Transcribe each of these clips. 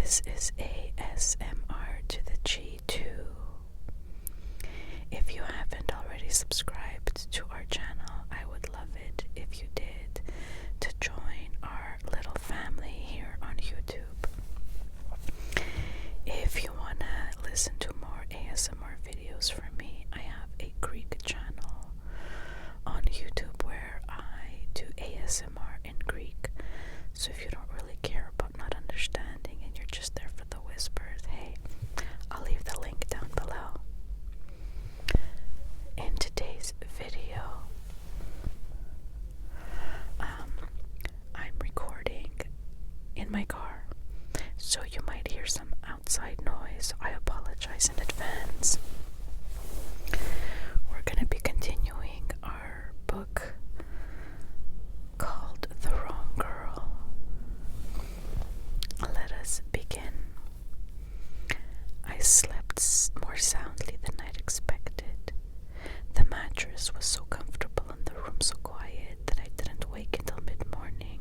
This is ASMR to the G2. If you haven't already subscribed to our channel, I would love it if you did to join our little family here on YouTube. If you want to listen to more ASMR videos from me, I have a Greek channel on YouTube where I do ASMR in Greek. So if you don't really care about not understanding and you're just there for the whispers, hey, I'll leave the link down below. In today's video, I'm recording in my car, so you might hear some outside noise. I apologize in advance. We're going to be continuing our book called The Wrong Girl. Let us begin. I slept more soundly than I'd expected. The mattress was so comfortable and the room so quiet that I didn't wake until mid-morning.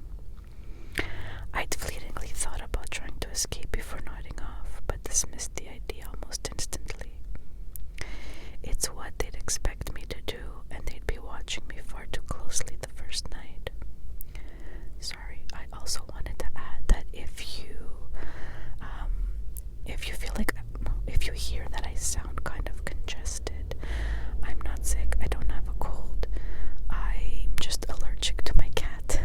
I'd fleetingly thought about trying to escape before nodding off, but dismissed the idea almost instantly. It's what they'd expect me to do, and they'd be watching me far too closely the first night. Sorry, I also wanted to add that if you feel like, if you hear that I sound kind of congested, I'm not sick, I don't have a cold, I'm just allergic to my cat.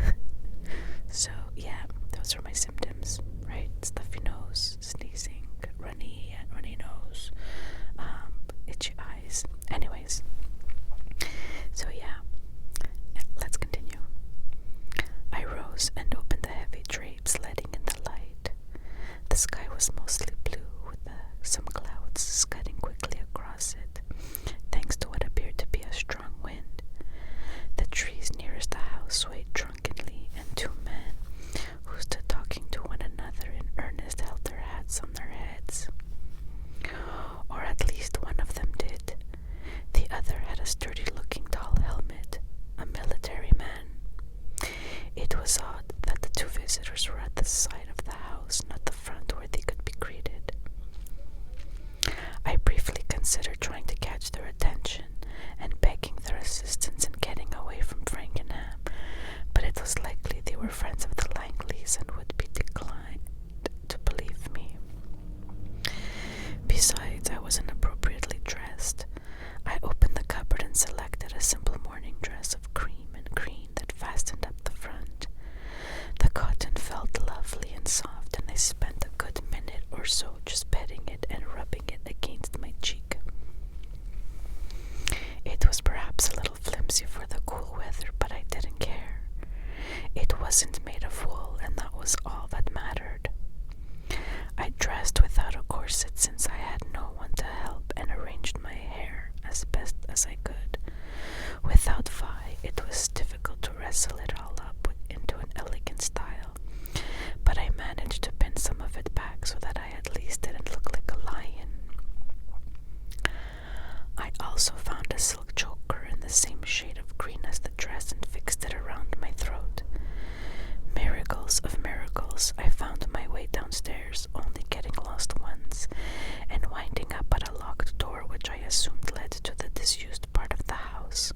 So yeah, those are my symptoms, right? Stuffy nose, sneezing, runny nose, itchy eyes. Anyways, so yeah, let's continue. I rose and opened the heavy drapes, letting in the light. The sky was mostly blue, with some clouds scudding quickly across it, thanks to what appeared to be a strong wind. The trees nearest the house swayed drunkenly, and two men, who stood talking to one another in earnest, held their hats on their heads. Or at least one of them did. The other had a sturdy-looking tall helmet, a military man. It was odd that the two visitors were at the side of the house, not the front where they could be greeted. I briefly considered trying to catch their attention and begging their assistance in getting away from Frankenham, but it was likely they were friends of the Langleys and would be declined to believe me. Besides, I was inappropriately dressed. I opened the cupboard and selected a simple morning dress of cream and green that fastened up the front. The cotton felt lovely and soft, and I spent a good minute or so just petting it and rubbing it against my cheek. It was perhaps a little flimsy for the cool weather, but I didn't care. It wasn't made of wool, and that was all that mattered. I dressed without a corset since I had no one to help, and arranged my hair as best as I could. Without Vi, it was difficult to wrestle it all up into an elegant style, but I managed to pin some of it back so that I at least didn't look like a lion. I also found a silk choker in the same shade of green as the dress and fixed it around my throat. Miracles of miracles, I found my way downstairs, only getting lost once, and winding up at a locked door which I assumed led to the disused part of the house.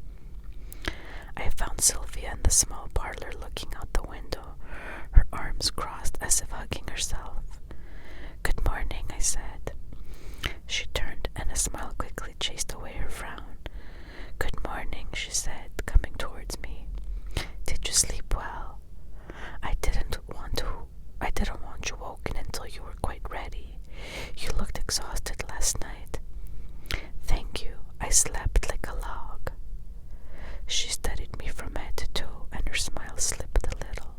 I found Sylvia in the small parlor looking out the window, her arms crossed as if hugging herself. "Good morning," I said. She turned, and a smile quickly chased away her frown. "Good morning," she said, coming towards me. "Did you sleep well? I didn't want you woken until you were quite ready. You looked exhausted last night." "Thank you. I slept like a log." She studied me from head to toe, and her smile slipped a little.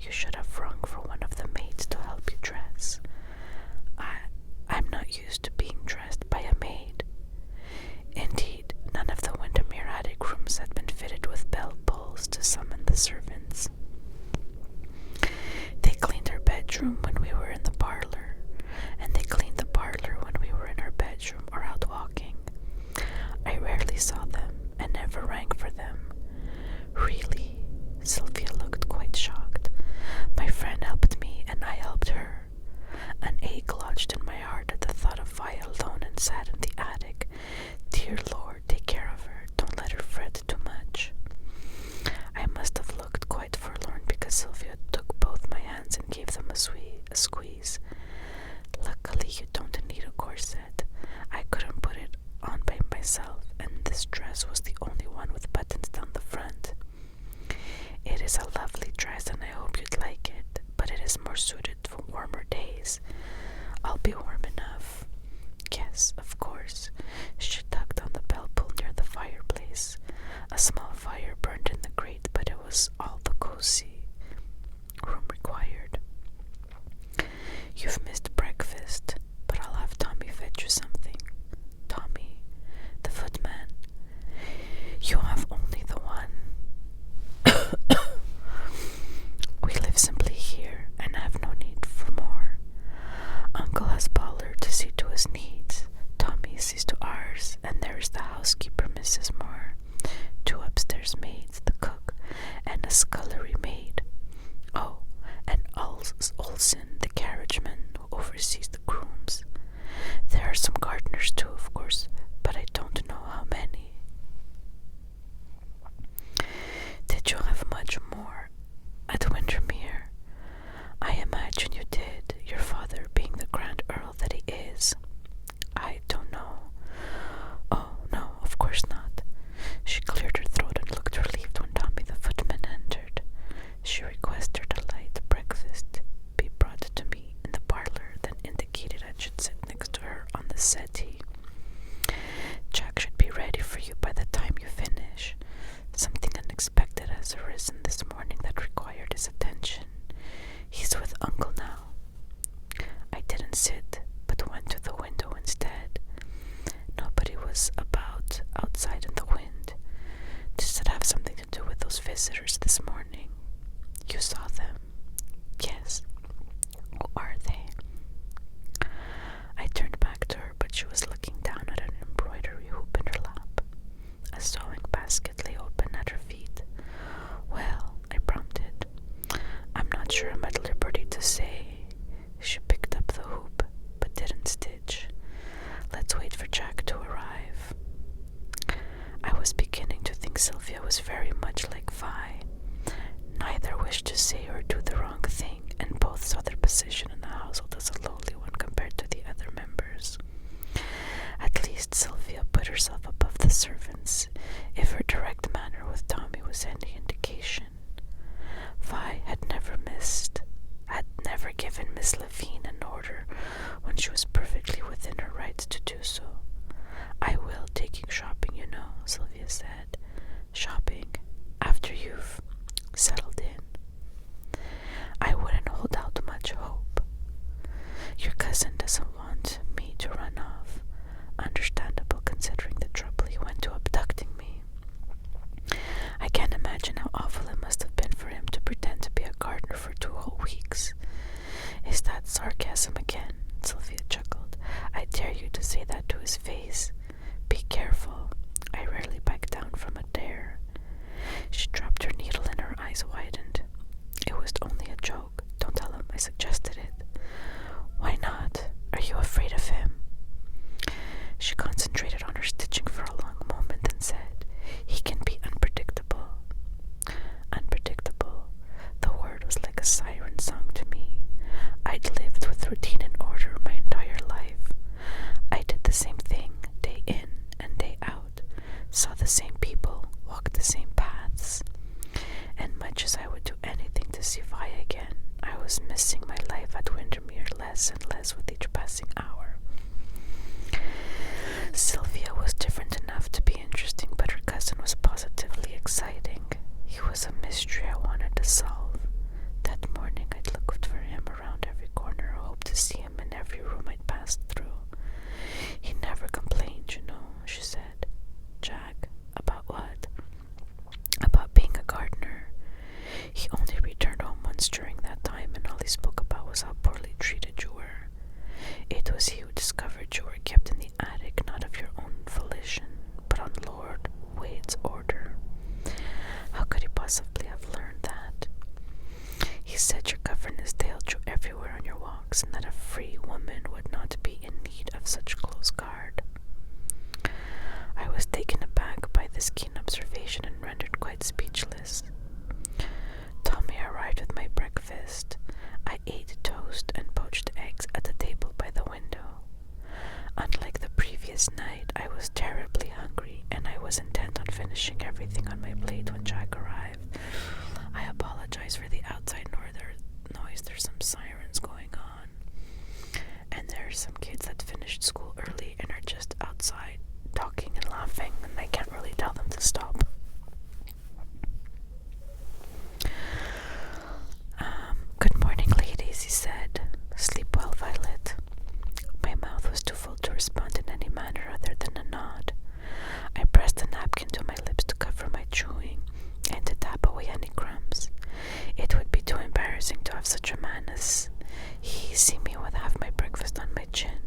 "You should have rung for one of the maids to help you dress." I'm not used to being dressed by a maid. Indeed, none of the Windermere attic rooms had been fitted with bell pulls to summon the servants. They cleaned our bedroom when we were in the parlor, and they cleaned the parlor when we were in our bedroom or out walking. I rarely saw them and never rang for them. "Really?" Sylvia looked quite shocked. "My friend helped me, and I helped her. a squeeze. Luckily, you don't need a corset. I couldn't put it on by myself, and this dress was the only one with buttons down the front. It is a lovely dress, and I hope you'd like it, but it is more suited for warmer days. I'll be warm enough. Yes, of course. She tugged on the bell pull near the fireplace. A small fire burned in the grate, but it was all the cozy room required. You've missed breakfast, but I'll have Tommy fetch you something. Tommy, the footman. You have only the one. We live simply here and have no need for more. Uncle has Pollard to see to his needs. Tommy sees to ours, and there is the housekeeper, Mrs. Moore, 2 upstairs maids, the cook, and a scullery maid. Oh, and Olson, the carriageman, who oversees the grooms. There are some gardeners too, of course, but I don't know how many. Did you have much more at Windermere? I imagine you did, your father being the Grand Earl that he is. I don't know. Oh, no, of course not. She cleared her throat and looked relieved when Tommy the footman entered. She requested a light breakfast be brought to me in the parlor, then indicated I should sit next to her on the settee. Jack should be ready for you by the time you finish. Something unexpected has arisen this morning that required his attention. He's with Uncle now. I didn't sit, but went to the window instead. Nobody was about outside in the wind. Does it have something to do with those visitors this morning? You saw them? Yes. Who are they? I turned back to her, but she was looking down at an embroidery hoop in her lap. A sewing basket lay open at her feet. Well, I prompted. I'm not sure I'm at liberty to say. She picked up the hoop, but didn't stitch. Let's wait for Jack to arrive. I was beginning to think Sylvia was very much like Vi. Neither wished to say or do the wrong thing, and both saw their position in the household as a lowly one compared to the other members. At least Sylvia put herself above the servants, if her direct manner with Tommy was any indication. Vi had never given Miss Levine an order when she was perfectly within her rights to do so. I will taking shopping, you know, Sylvia said. Shopping, after you've settled in. I wouldn't hold out much hope. Your cousin doesn't want me to run off. Understandable considering the trouble he went to abducting me. I can't imagine how awful it must have been for him to pretend to be a gardener for 2 whole weeks. Is that sarcasm again? Sylvia chuckled. I dare you to say that to his face. Be careful. I rarely back down from a dare. She dropped her needle and her eyes widened. It was only a joke. Don't tell him I suggested it. Why not? Are you afraid of him? She concentrated on her stitching for a long moment and said, he can be unpredictable. Unpredictable. The word was like a siren song to me. I'd lived with routine and order my entire life. I did the same thing, day in and day out, saw the same people, walked the same paths. And much as I would do anything to see Vi again, I was missing my life at Windermere less and less with each passing hour. Sylvia was different enough to be interesting, but her cousin was positively exciting. He was a mystery I wanted to solve. That morning I'd looked for him around every corner, hoped to see him in every room I'd passed through. He never complained, you know, she said. Jack, about what? About being a gardener. He only returned home once during that time, and all he spoke about was how poorly treated you were. It was he who discovered you were kept in the attic, not of your own volition, but on Lord Wade's order. How could he possibly have learned that? sirens going on. And there's some kids that finished school early and are just outside talking and laughing, and I can't really tell them to stop. Good morning, ladies, he said. Sleep well, Violet. My mouth was too full to respond in any manner other than a nod. I pressed a napkin to my lips to cover my chewing and to tap away any crumbs. It would be too embarrassing to have such a man as he see me with half my breakfast on my chin.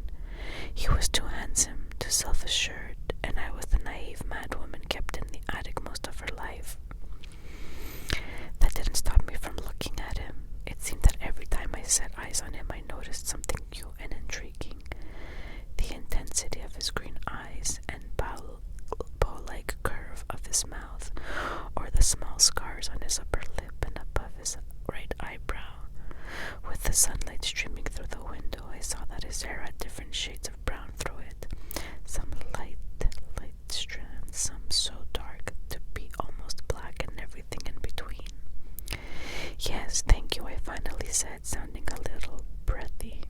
He was too handsome, too self-assured, and I was the naive madwoman kept in the attic most of her life. That didn't stop me from looking at him. It seemed that every time I set eyes on him, I noticed something new and intriguing. The intensity of his green eyes and bow-like curve of his mouth, or the small scars on his upper lip and above his right eyebrow. With the sunlight streaming through the window, I saw that his hair had different shades of brown through it. Some light strands, some so dark to be almost black, and everything in between. Yes, thank you, I finally said, sounding a little breathy.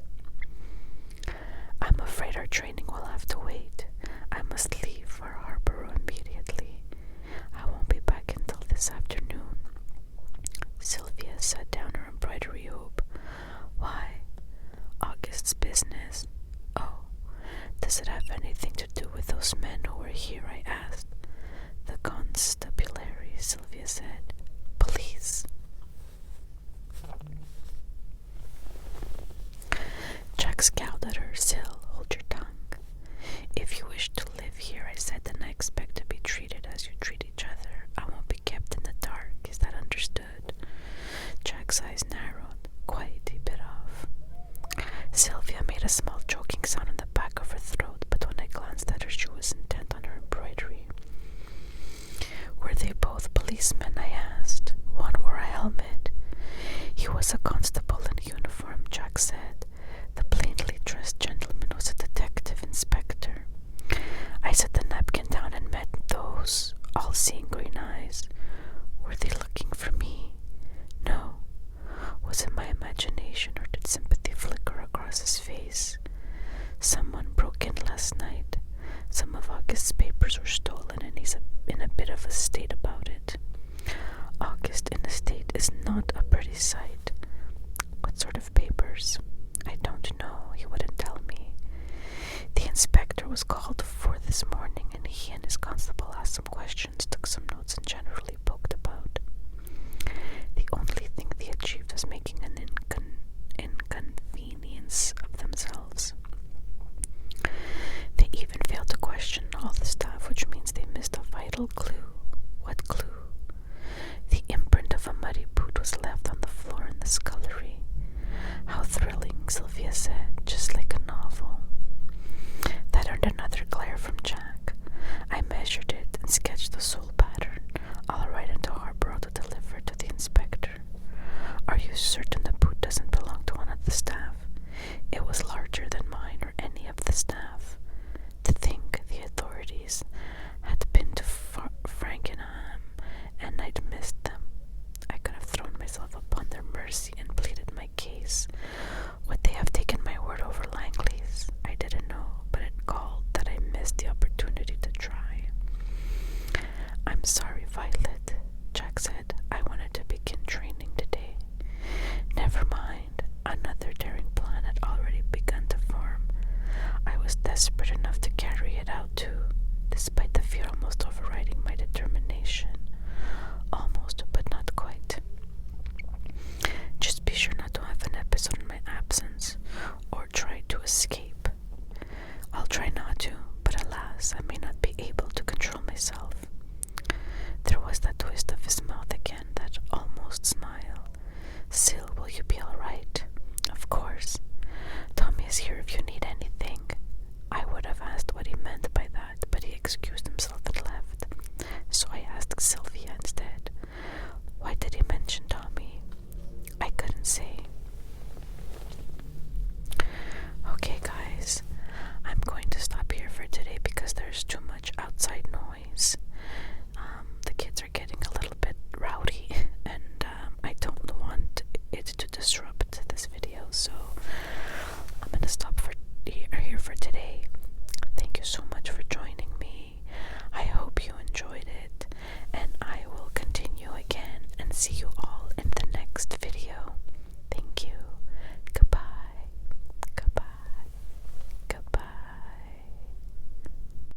I'm afraid our training will have to wait. I must leave for Harborough immediately. I won't be back until this afternoon. Sylvia set down her embroidery hoop. Why? August's business. Oh, does it have anything to do with those men who were here? I asked. The constabulary, Sylvia said. Police. Jack scowled at her. Syl, hold your tongue. If you wish to live here, I said, then I expect to be treated as you treat each other. I won't be kept in the dark. Is that understood? Jack's eyes narrowed. Quite, he bit off. Sylvia made a small choking sound in the back of her throat, but when I glanced at her, she was intent on her embroidery. Were they both policemen? I asked. One wore a helmet. He was a constable in uniform, Jack said. The plainly dressed gentleman was a detective inspector. I set the napkin down and met those all-seeing green eyes. Were they looking for me? No. Was it my imagination, or did sympathy flicker across his face? Someone broke in last night. Some of August's papers were stolen, and he's in a bit of a state about it. August in a state is not a pretty sight. What sort of